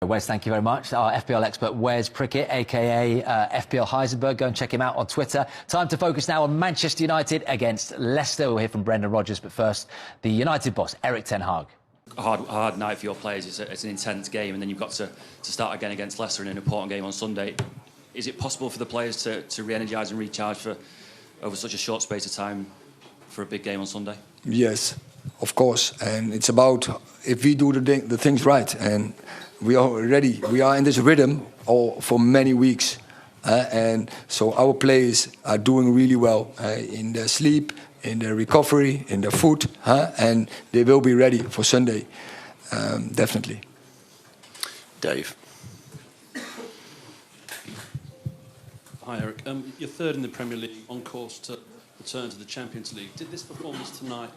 Wes, thank you very much. Our FPL expert, Wes Prickett, aka FPL Heisenberg. Go and check him out on Twitter. Time to focus now on Manchester United against Leicester. We'll hear from Brendan Rodgers, but first, the United boss, Erik ten Hag. A hard night for your players. It's an intense game, and then you've got to start again against Leicester in an important game on Sunday. Is it possible for the players to re-energise and recharge for over such a short space of time for a big game on Sunday? Yes, of course. And it's about if we do the things right, and we are ready. We are in this rhythm for many weeks, and so our players are doing really well in their sleep, in their recovery, in their food, and they will be ready for Sunday, definitely. Dave. Hi, Erik. You're third in the Premier League, on course to return to the Champions League. Did this performance tonight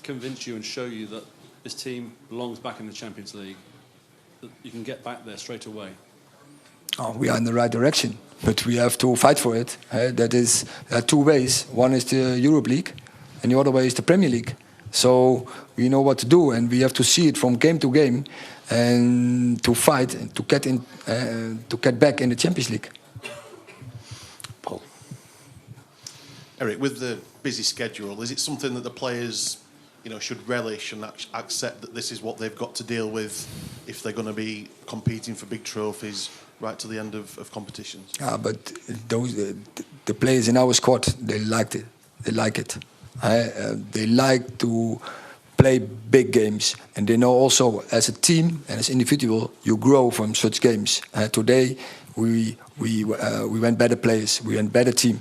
convince you and show you that this team belongs back in the Champions League, that you can get back there straight away? Oh, we are in the right direction, but we have to fight for it. That is two ways. One is the Europe League, and the other way is the Premier League. So we know what to do, and we have to see it from game to game, and to fight and to get back in the Champions League. Paul. Erik, with the busy schedule, is it something that the players, should relish and accept that this is what they've got to deal with if they're going to be competing for big trophies right to the end of competitions? But the players in our squad, they liked it. They like it. They like to play big games, and they know also as a team and as individual, you grow from such games. Today, we went better players, we went better team.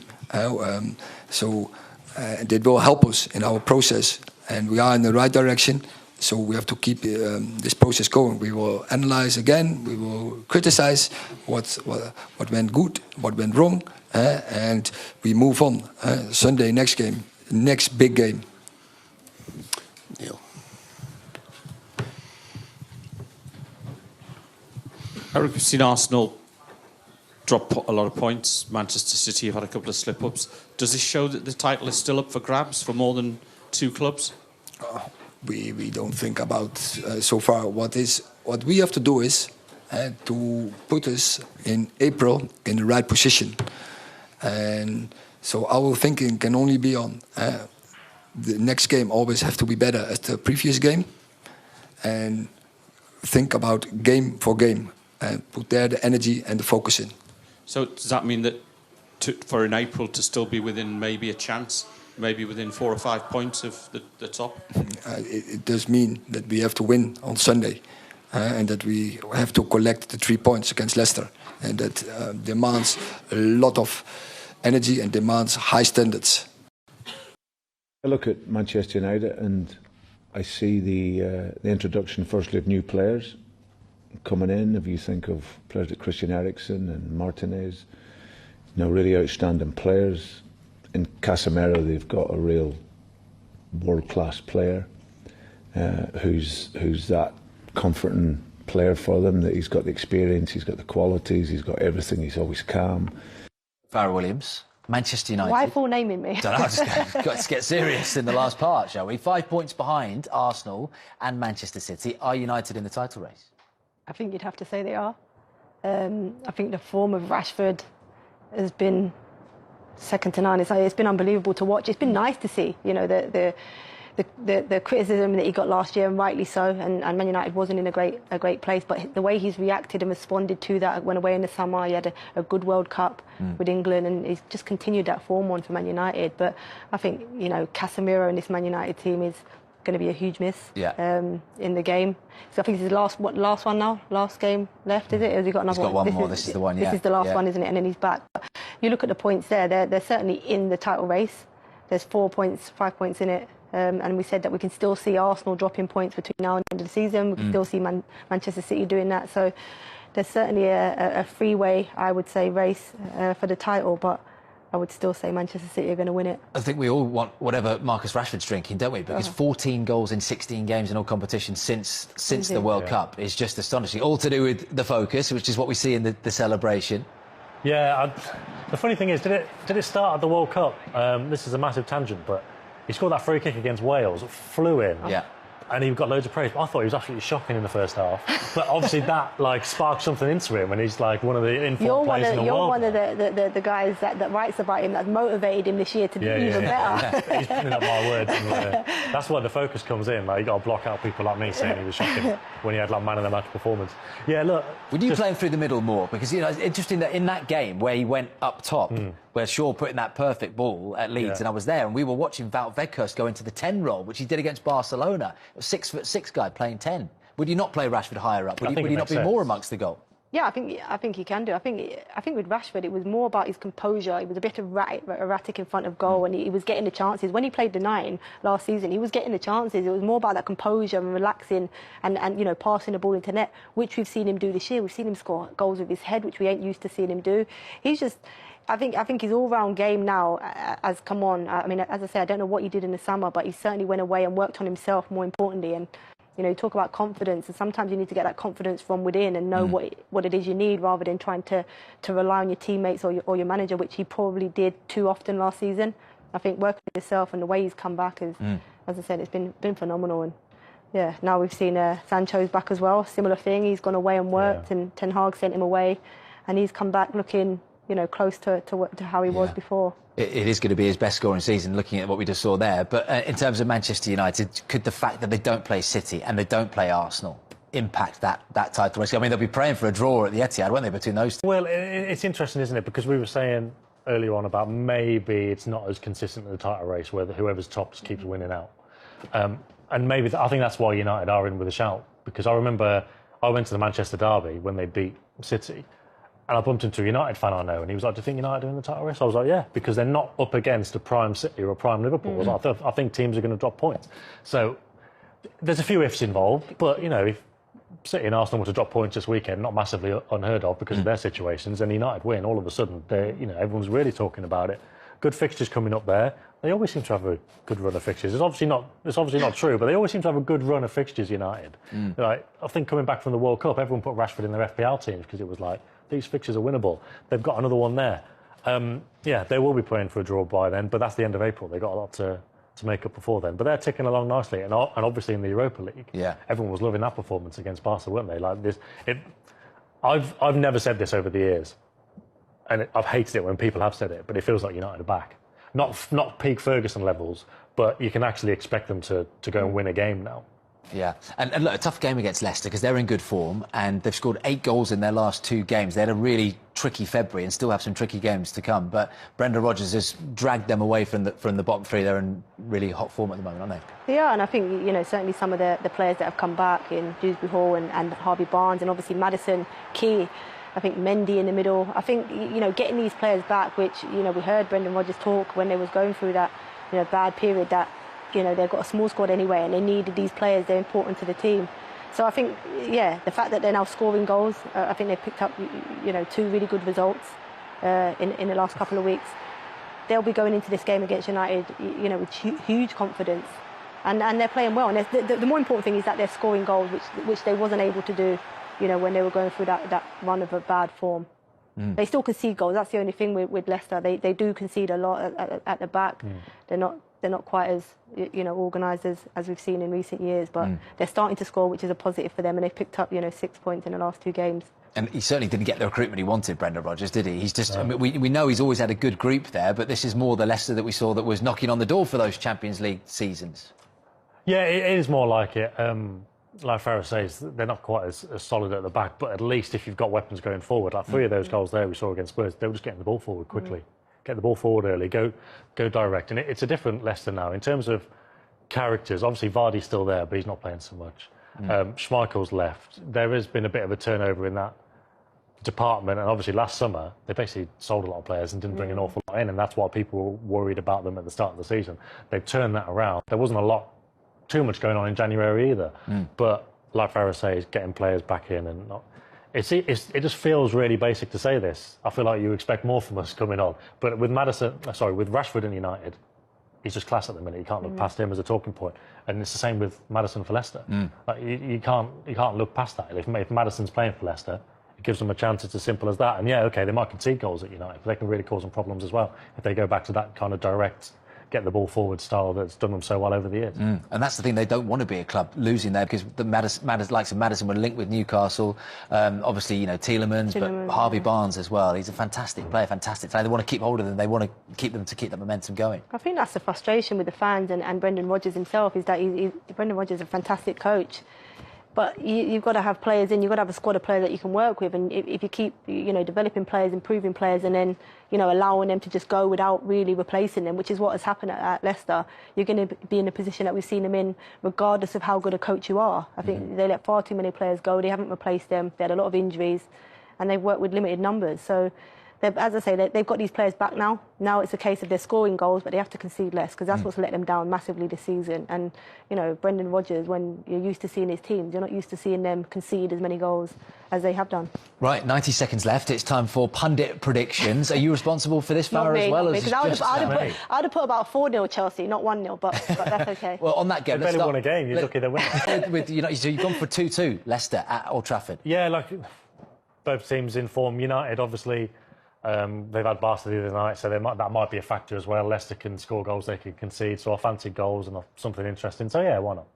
So that will help us in our process, and we are in the right direction. So we have to keep this process going. We will analyze again. We will criticize what went good, what went wrong, and we move on. Sunday, next game, next big game. Neil. Erik, we've seen Arsenal drop a lot of points. Manchester City have had a couple of slip-ups. Does this show that the title is still up for grabs for more than two clubs? We don't think about so far. What we have to do is to put us in April in the right position, and so our thinking can only be on the next game. Always have to be better as the previous game, and think about game for game and put there the energy and the focus in. So does that mean that for in April to still be within maybe a chance? Maybe within 4 or 5 points of the top? It does mean that we have to win on Sunday, and that we have to collect the 3 points against Leicester, and that demands a lot of energy and demands high standards. I look at Manchester United and I see the introduction, firstly, of new players coming in. If you think of players like Christian Eriksen and Martinez, really outstanding players. In Casemiro, they've got a real world-class player who's that comforting player for them, that he's got the experience, he's got the qualities, he's got everything, he's always calm. Farrell Williams, Manchester United. Why full naming me? Don't know, just got to get serious in the last part, shall we? 5 points behind Arsenal and Manchester City. Are United in the title race? I think you'd have to say they are. I think the form of Rashford has been second to none. It's been unbelievable to watch. It's been nice to see, the criticism that he got last year, and rightly so. And Man United wasn't in a great place, but the way he's reacted and responded to that, went away in the summer. He had a good World Cup with England, and he's just continued that form on for Man United. But I think Casemiro and this Man United team is going to be a huge miss in the game. So I think this is the last one now. Last game left, is it? Or has he got another one? He's got one more. This is the one. This is the last one, isn't it? And then he's back. But you look at the points there. They're certainly in the title race. There's 4 points, 5 points in it. And we said that we can still see Arsenal dropping points between now and the end of the season. We can still see Manchester City doing that. So there's certainly a three-way, I would say, race for the title. But I would still say Manchester City are going to win it. I think we all want whatever Marcus Rashford's drinking, don't we? Because 14 goals in 16 games in all competitions since the World Cup is just astonishing. All to do with the focus, which is what we see in the celebration. Yeah, the funny thing is, did it start at the World Cup? This is a massive tangent, but he scored that free kick against Wales, flew in. Yeah. and he got loads of praise. But I thought he was absolutely shocking in the first half. But obviously that like sparked something into him, and he's like one of the informed players in the world. You're one of the guys that writes about him, that's motivated him this year to do even better. He's putting up my words. And, that's where the focus comes in. Like, you got to block out people like me saying he was shocking when he had like man of the match performance. Yeah, look. Would you play him through the middle more? Because, you know, it's interesting that in that game where he went up top, where Shaw put in that perfect ball at Leeds, and I was there, and we were watching Wout Weghorst go into the 10 role, which he did against Barcelona. A 6'6" guy playing 10. Would you not play Rashford higher up? Would he not be more amongst the goal? Yeah, I think he can do. I think with Rashford, it was more about his composure. He was a bit erratic in front of goal, and he was getting the chances. When he played the 9 last season, he was getting the chances. It was more about that composure and relaxing and you know, passing the ball into net, which we've seen him do this year. We've seen him score goals with his head, which we ain't used to seeing him do. He's just, I think his all-round game now has come on. I mean, as I say, I don't know what he did in the summer, but he certainly went away and worked on himself, more importantly. And you know, you talk about confidence, and sometimes you need to get that confidence from within and know what it is you need, rather than trying to rely on your teammates or your manager, which he probably did too often last season. I think working with himself and the way he's come back is, as I said, it's been phenomenal. And yeah, now we've seen Sancho's back as well. Similar thing. He's gone away and worked, and Ten Hag sent him away, and he's come back looking, you know, close to how he was before. It is going to be his best scoring season, looking at what we just saw there. But in terms of Manchester United, could the fact that they don't play City and they don't play Arsenal impact that title race? I mean, they'll be praying for a draw at the Etihad, won't they, between those two? Well, it's interesting, isn't it? Because we were saying earlier on about maybe it's not as consistent in the title race, where whoever's top just keeps winning out. And maybe I think that's why United are in with a shout. Because I remember I went to the Manchester derby when they beat City, and I bumped into a United fan I know, and he was like, "Do you think United are in the title race?" I was like, "Yeah," because they're not up against a prime City or a prime Liverpool. I was like, I think teams are going to drop points. So there's a few ifs involved, but you know, if City and Arsenal were to drop points this weekend, not massively unheard of because of their situations, and United win, all of a sudden, you know, everyone's really talking about it. Good fixtures coming up there. They always seem to have a good run of fixtures. It's obviously not true, but they always seem to have a good run of fixtures. United. Like, I think coming back from the World Cup, everyone put Rashford in their FPL teams because it was like, these fixtures are winnable. They've got another one there. Yeah, they will be playing for a draw by then, but that's the end of April. They've got a lot to make up before then. But they're ticking along nicely. And obviously in the Europa League, everyone was loving that performance against Barca, weren't they? Like this, I've never said this over the years, and I've hated it when people have said it, but it feels like United are back. Not peak Ferguson levels, but you can actually expect them to go and win a game now. Yeah, and look, a tough game against Leicester because they're in good form and they've scored 8 goals in their last 2 games. They had a really tricky February and still have some tricky games to come. But Brendan Rodgers has dragged them away from the bottom 3. They're in really hot form at the moment, aren't they? Yeah, and I think, you know, certainly some of the players that have come back in Dewsbury Hall and Harvey Barnes, and obviously Maddison, Key. I think Mendy in the middle. I think, you know, getting these players back, which, you know, we heard Brendan Rodgers talk when they was going through that, you know, bad period, that, you know, they've got a small squad anyway, and they needed these players. They're important to the team. So I think, yeah, the fact that they're now scoring goals, I think they've picked up, you know, 2 really good results in the last couple of weeks. They'll be going into this game against United, you know, with huge confidence, and they're playing well. And the more important thing is that they're scoring goals, which they wasn't able to do, you know, when they were going through that run of a bad form. They still concede goals. That's the only thing with Leicester. They do concede a lot at the back. They're not quite as, you know, organised as we've seen in recent years, but they're starting to score, which is a positive for them, and they've picked up, you know, 6 points in the last 2 games. And he certainly didn't get the recruitment he wanted, Brendan Rodgers, did he? He's just, I mean, we know he's always had a good group there, but this is more the Leicester that we saw that was knocking on the door for those Champions League seasons. Yeah, it is more like it. Like Farah says, they're not quite as solid at the back, but at least if you've got weapons going forward, like 3 of those goals there we saw against Spurs, they were just getting the ball forward quickly. Get the ball forward early, go direct. And it's a different Leicester now. In terms of characters, obviously Vardy's still there, but he's not playing so much. Schmeichel's left. There has been a bit of a turnover in that department, and obviously last summer they basically sold a lot of players and didn't bring an awful lot in, and that's why people were worried about them at the start of the season. They've turned that around. There wasn't too much going on in January either, but like Farah says, getting players back in and not... It just feels really basic to say this. I feel like you expect more from us coming on. But with with Rashford in United, he's just class at the minute. You can't look past him as a talking point. And it's the same with Maddison for Leicester. Like, you can't look past that. If Maddison's playing for Leicester, it gives them a chance. It's as simple as that. And yeah, okay, they might concede goals at United, but they can really cause them problems as well if they go back to that kind of direct get the ball forward style that's done them so well over the years. And that's the thing, they don't want to be a club losing there, because the likes of Maddison were linked with Newcastle. Obviously, you know, Tielemans, but Harvey Barnes as well. He's a fantastic player, fantastic player. They want to keep hold of them. They want to keep that momentum going. I think that's the frustration with the fans and Brendan Rodgers himself, is that Brendan Rodgers is a fantastic coach. But you've got to have players in, you've got to have a squad of players that you can work with. And if you keep, you know, developing players, improving players, and then, you know, allowing them to just go without really replacing them, which is what has happened at Leicester, you're going to be in a position that we've seen them in, regardless of how good a coach you are. I think they let far too many players go. They haven't replaced them. They had a lot of injuries, and they've worked with limited numbers. So, as I say, they've got these players back now. Now it's a case of they're scoring goals, but they have to concede less, because that's what's let them down massively this season. And, you know, Brendan Rodgers, when you're used to seeing his teams, you're not used to seeing them concede as many goals as they have done. Right, 90 seconds left. It's time for pundit predictions. Are you responsible for this, Farah, as well? Because I'd have put about 4-0 Chelsea, not 1-0, but that's okay. Well, on that game, they've only won a game. You're lucky they win. You know, so you've gone for 2-2 Leicester at Old Trafford. Yeah, like both teams in form. United, obviously. They've had Barca the other night, so that might be a factor as well. Leicester can score goals, they can concede, so I fancy goals and something interesting. So yeah, why not?